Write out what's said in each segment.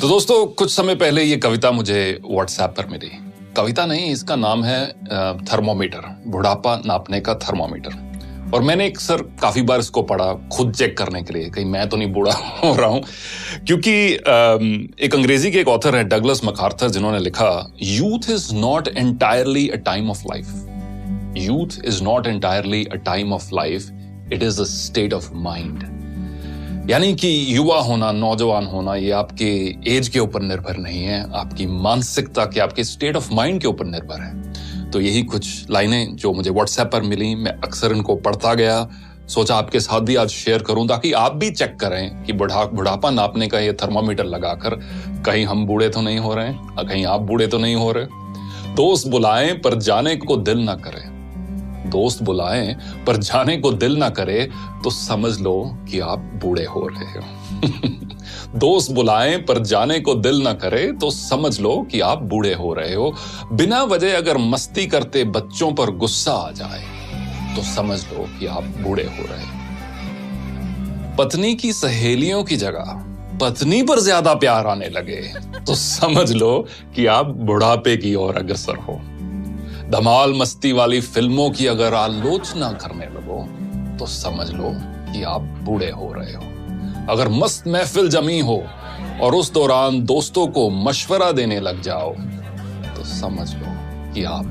तो दोस्तों, कुछ समय पहले ये कविता मुझे व्हाट्सएप पर मिली। कविता नहीं, इसका नाम है थर्मोमीटर, बुढ़ापा नापने का थर्मोमीटर। और मैंने अक्सर काफी बार इसको पढ़ा खुद चेक करने के लिए, कहीं मैं तो नहीं बूढ़ा हो रहा हूं। क्योंकि एक अंग्रेजी के एक ऑथर है डगलस मैकार्थर, जिन्होंने लिखा, youth is not entirely a time of life. Youth is not entirely a time of life, it is a state of mind. यानी कि युवा होना, नौजवान होना, ये आपके एज के ऊपर निर्भर नहीं है, आपकी मानसिकता के, आपके स्टेट ऑफ माइंड के ऊपर निर्भर है। तो यही कुछ लाइनें जो मुझे व्हाट्सएप पर मिली, मैं अक्सर इनको पढ़ता गया, सोचा आपके साथ भी आज शेयर करूं ताकि आप भी चेक करें कि बुढ़ापा नापने का ये थर्मामीटर लगाकर कहीं हम बूढ़े तो नहीं हो रहे हैं, कहीं आप बूढ़े तो नहीं हो रहे। दोस्त बुलाएं पर जाने को दिल ना करे, दोस्त बुलाएं पर जाने को दिल ना करे तो समझ लो कि आप बूढ़े हो रहे हो। दोस्त बुलाएं पर जाने को दिल ना करे तो समझ लो कि आप बूढ़े हो रहे हो। बिना वजह अगर मस्ती करते बच्चों पर गुस्सा आ जाए तो समझ लो कि आप बूढ़े हो रहे हो। पत्नी की सहेलियों की जगह पत्नी पर ज्यादा प्यार आने लगे तो समझ लो कि आप बुढ़ापे की ओर अग्रसर हो। धमाल मस्ती वाली फिल्मों की अगर आलोचना करने लगो तो समझ लो कि आप बूढ़े हो रहे हो। अगर मस्त महफिल जमी हो और उस दौरान दोस्तों को मशवरा देने लग जाओ तो समझ लो कि आप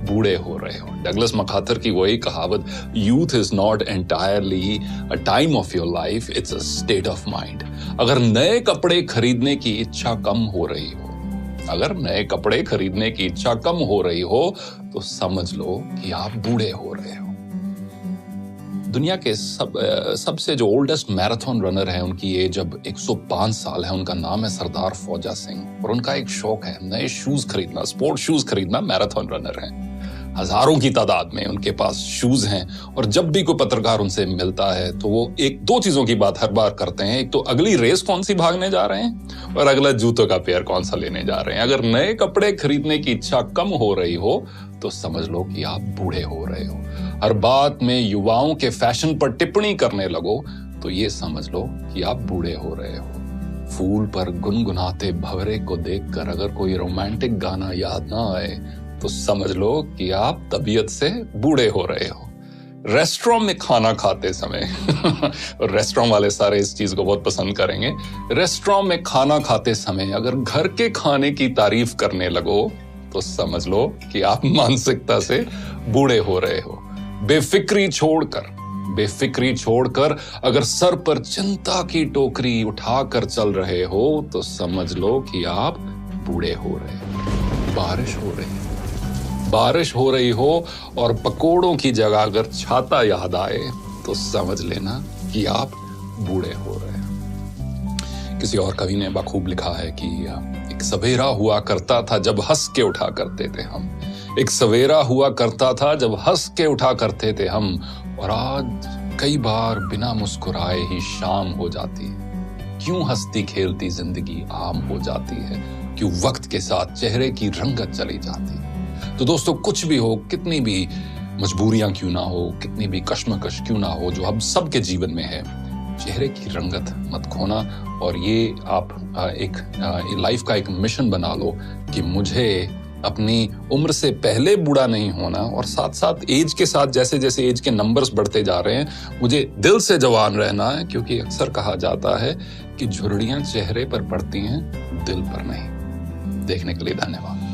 बूढ़े हो रहे हो। डगलस मैकार्थर की वही कहावत, youth is not entirely a time of your life, it's a state of mind. अगर नए कपड़े खरीदने की इच्छा कम हो रही हो, अगर नए कपड़े खरीदने की इच्छा कम हो रही हो तो समझ लो कि आप बूढ़े हो रहे हो। दुनिया के सबसे जो ओल्डेस्ट मैराथन रनर है, उनकी एज अब 105 साल है। उनका नाम है सरदार फौजा सिंह और उनका एक शौक है नए शूज खरीदना, स्पोर्ट शूज खरीदना। मैराथन रनर है, हजारों की तादाद में उनके पास शूज हैं। और जब भी कोई पत्रकार उनसे मिलता है तो वो एक दो चीजों की बात हर बार करते हैं, एक तो अगली रेस कौन सी भागने जा रहे हैं और अगला जूतों का पेयर कौन सा लेने जा रहे हैं। अगर नए कपड़े खरीदने की इच्छा कम हो रही हो तो समझ लो कि आप बूढ़े हो रहे हो। हर बात में युवाओं के फैशन पर टिप्पणी करने लगो तो ये समझ लो कि आप बूढ़े हो रहे हो। फूल पर गुनगुनाते भंवरे को देखकर अगर कोई रोमांटिक गाना याद ना आए तो समझ लो कि आप तबीयत से बूढ़े हो रहे हो। रेस्टोरेंट में खाना खाते समय और रेस्टोरेंट वाले सारे इस चीज को बहुत पसंद करेंगे। रेस्टोरेंट में खाना खाते समय अगर घर के खाने की तारीफ करने लगो तो समझ लो कि आप मानसिकता से बूढ़े हो रहे हो। बेफिक्री छोड़कर अगर सर पर चिंता की टोकरी उठाकर चल रहे हो तो समझ लो कि आप बूढ़े हो रहे हो। बारिश हो रही हो और पकोड़ों की जगह अगर छाता याद आए तो समझ लेना कि आप बूढ़े हो रहे हो। किसी और कवि ने बखूब लिखा है कि एक सवेरा हुआ करता था जब हंस के उठा करते थे हम, एक सवेरा हुआ करता था जब हंस के उठा करते थे हम, और आज कई बार बिना मुस्कुराए ही शाम हो जाती है। क्यों हंसती खेलती जिंदगी आम हो जाती है, क्यों वक्त के साथ चेहरे की रंगत चली जाती है। तो दोस्तों, कुछ भी हो, कितनी भी मजबूरियां क्यों ना हो, कितनी भी कश्मकश क्यों ना हो, जो हम सबके जीवन में है, चेहरे की रंगत मत खोना। और ये आप एक लाइफ का एक मिशन बना लो कि मुझे अपनी उम्र से पहले बूढ़ा नहीं होना, और साथ साथ एज के साथ जैसे जैसे एज के नंबर्स बढ़ते जा रहे हैं मुझे दिल से जवान रहना है। क्योंकि अक्सर कहा जाता है कि झुर्रियां चेहरे पर पड़ती हैं, दिल पर नहीं। देखने के लिए धन्यवाद।